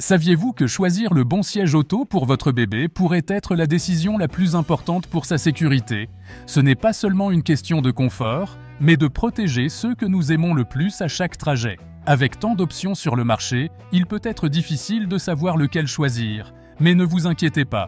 Saviez-vous que choisir le bon siège auto pour votre bébé pourrait être la décision la plus importante pour sa sécurité? Ce n'est pas seulement une question de confort, mais de protéger ceux que nous aimons le plus à chaque trajet. Avec tant d'options sur le marché, il peut être difficile de savoir lequel choisir. Mais ne vous inquiétez pas.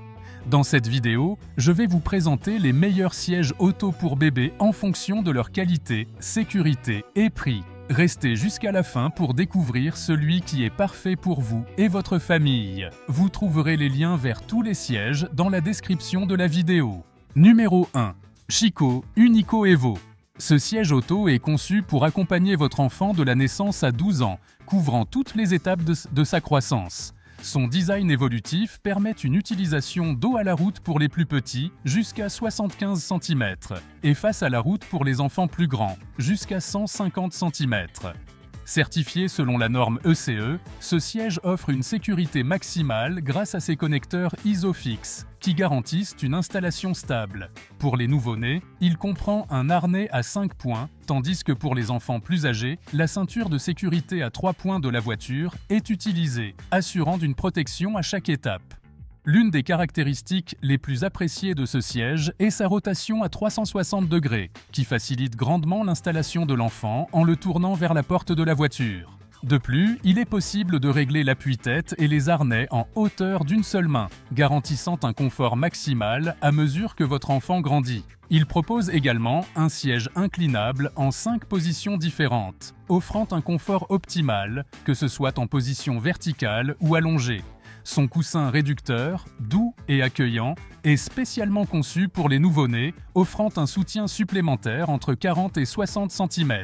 Dans cette vidéo, je vais vous présenter les meilleurs sièges auto pour bébé en fonction de leur qualité, sécurité et prix. Restez jusqu'à la fin pour découvrir celui qui est parfait pour vous et votre famille. Vous trouverez les liens vers tous les sièges dans la description de la vidéo. Numéro 1. Chico Unico Evo. Ce siège auto est conçu pour accompagner votre enfant de la naissance à 12 ans, couvrant toutes les étapes de sa croissance. Son design évolutif permet une utilisation dos à la route pour les plus petits, jusqu'à 75 cm, et face à la route pour les enfants plus grands, jusqu'à 150 cm. Certifié selon la norme ECE, ce siège offre une sécurité maximale grâce à ses connecteurs ISOFIX, qui garantissent une installation stable. Pour les nouveau-nés, il comprend un harnais à 5 points, tandis que pour les enfants plus âgés, la ceinture de sécurité à 3 points de la voiture est utilisée, assurant une protection à chaque étape. L'une des caractéristiques les plus appréciées de ce siège est sa rotation à 360 degrés, qui facilite grandement l'installation de l'enfant en le tournant vers la porte de la voiture. De plus, il est possible de régler l'appui-tête et les harnais en hauteur d'une seule main, garantissant un confort maximal à mesure que votre enfant grandit. Il propose également un siège inclinable en 5 positions différentes, offrant un confort optimal, que ce soit en position verticale ou allongée. Son coussin réducteur, doux et accueillant, est spécialement conçu pour les nouveau-nés, offrant un soutien supplémentaire entre 40 et 60 cm.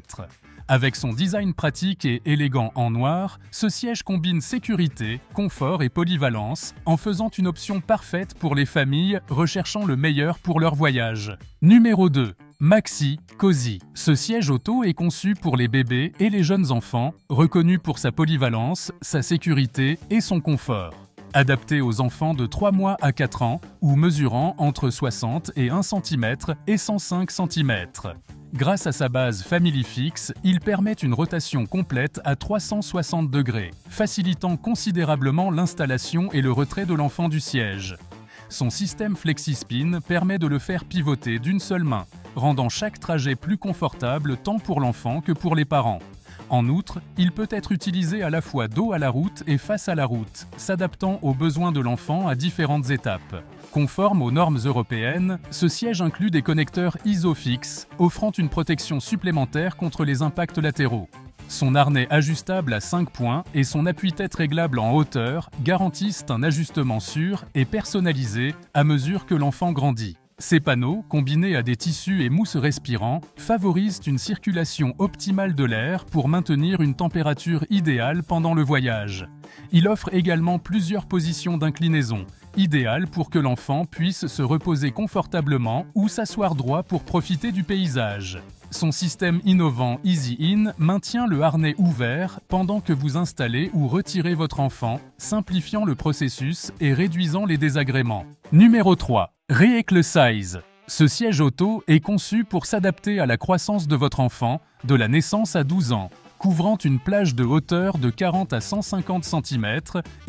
Avec son design pratique et élégant en noir, ce siège combine sécurité, confort et polyvalence, en faisant une option parfaite pour les familles recherchant le meilleur pour leur voyage. Numéro 2. Maxi Cozy. Ce siège auto est conçu pour les bébés et les jeunes enfants, reconnu pour sa polyvalence, sa sécurité et son confort. Adapté aux enfants de 3 mois à 4 ans ou mesurant entre 60 et 1 cm et 105 cm. Grâce à sa base FamilyFix, il permet une rotation complète à 360 degrés, facilitant considérablement l'installation et le retrait de l'enfant du siège. Son système FlexiSpin permet de le faire pivoter d'une seule main, rendant chaque trajet plus confortable tant pour l'enfant que pour les parents. En outre, il peut être utilisé à la fois dos à la route et face à la route, s'adaptant aux besoins de l'enfant à différentes étapes. Conforme aux normes européennes, ce siège inclut des connecteurs ISOFIX, offrant une protection supplémentaire contre les impacts latéraux. Son harnais ajustable à 5 points et son appui-tête réglable en hauteur garantissent un ajustement sûr et personnalisé à mesure que l'enfant grandit. Ces panneaux, combinés à des tissus et mousses respirants, favorisent une circulation optimale de l'air pour maintenir une température idéale pendant le voyage. Il offre également plusieurs positions d'inclinaison, idéales pour que l'enfant puisse se reposer confortablement ou s'asseoir droit pour profiter du paysage. Son système innovant Easy In maintient le harnais ouvert pendant que vous installez ou retirez votre enfant, simplifiant le processus et réduisant les désagréments. Numéro 3. Reclesize. Ce siège auto est conçu pour s'adapter à la croissance de votre enfant de la naissance à 12 ans, couvrant une plage de hauteur de 40 à 150 cm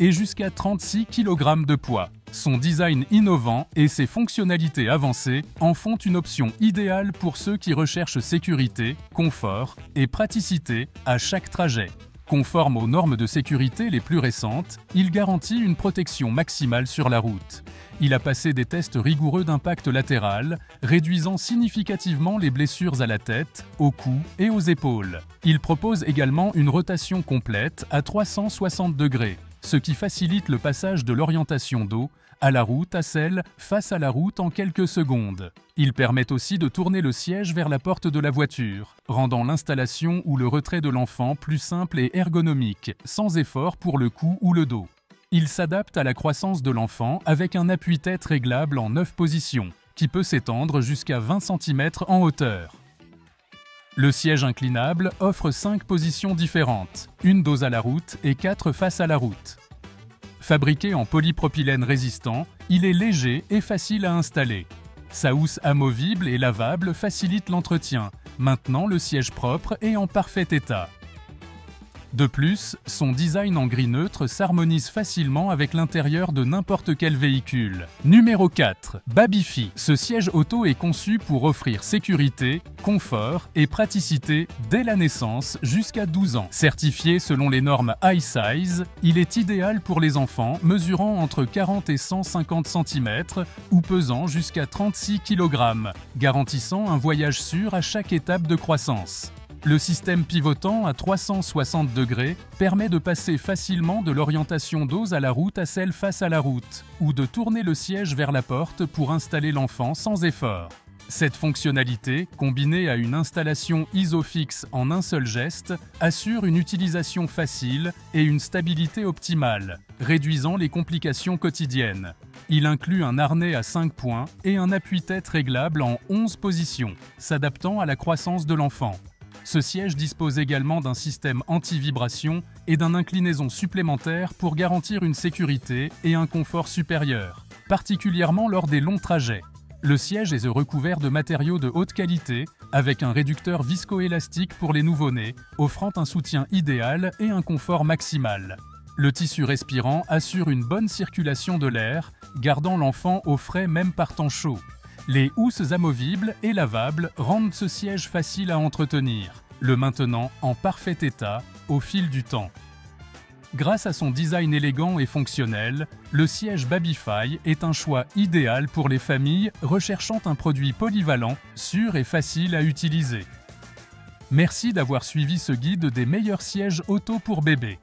et jusqu'à 36 kg de poids. Son design innovant et ses fonctionnalités avancées en font une option idéale pour ceux qui recherchent sécurité, confort et praticité à chaque trajet. Conforme aux normes de sécurité les plus récentes, il garantit une protection maximale sur la route. Il a passé des tests rigoureux d'impact latéral, réduisant significativement les blessures à la tête, au cou et aux épaules. Il propose également une rotation complète à 360 degrés, ce qui facilite le passage de l'orientation dos à la route à celle face à la route en quelques secondes. Il permet aussi de tourner le siège vers la porte de la voiture, rendant l'installation ou le retrait de l'enfant plus simple et ergonomique, sans effort pour le cou ou le dos. Il s'adapte à la croissance de l'enfant avec un appui-tête réglable en 9 positions, qui peut s'étendre jusqu'à 20 cm en hauteur. Le siège inclinable offre 5 positions différentes, une dos à la route et 4 face à la route. Fabriqué en polypropylène résistant, il est léger et facile à installer. Sa housse amovible et lavable facilite l'entretien, maintenant le siège propre et en parfait état. De plus, son design en gris neutre s'harmonise facilement avec l'intérieur de n'importe quel véhicule. Numéro 4. Babify. Ce siège auto est conçu pour offrir sécurité, confort et praticité dès la naissance jusqu'à 12 ans. Certifié selon les normes iSize, il est idéal pour les enfants mesurant entre 40 et 150 cm ou pesant jusqu'à 36 kg, garantissant un voyage sûr à chaque étape de croissance. Le système pivotant à 360 degrés permet de passer facilement de l'orientation dos à la route à celle face à la route, ou de tourner le siège vers la porte pour installer l'enfant sans effort. Cette fonctionnalité, combinée à une installation ISOFIX en un seul geste, assure une utilisation facile et une stabilité optimale, réduisant les complications quotidiennes. Il inclut un harnais à 5 points et un appui-tête réglable en 11 positions, s'adaptant à la croissance de l'enfant. Ce siège dispose également d'un système anti-vibration et d'une inclinaison supplémentaire pour garantir une sécurité et un confort supérieur, particulièrement lors des longs trajets. Le siège est recouvert de matériaux de haute qualité, avec un réducteur viscoélastique pour les nouveau-nés, offrant un soutien idéal et un confort maximal. Le tissu respirant assure une bonne circulation de l'air, gardant l'enfant au frais même par temps chaud. Les housses amovibles et lavables rendent ce siège facile à entretenir, le maintenant en parfait état au fil du temps. Grâce à son design élégant et fonctionnel, le siège Babify est un choix idéal pour les familles recherchant un produit polyvalent, sûr et facile à utiliser. Merci d'avoir suivi ce guide des meilleurs sièges auto pour bébés.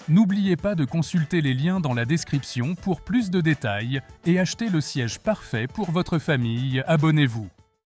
N'oubliez pas de consulter les liens dans la description pour plus de détails et acheter le siège parfait pour votre famille. Abonnez-vous.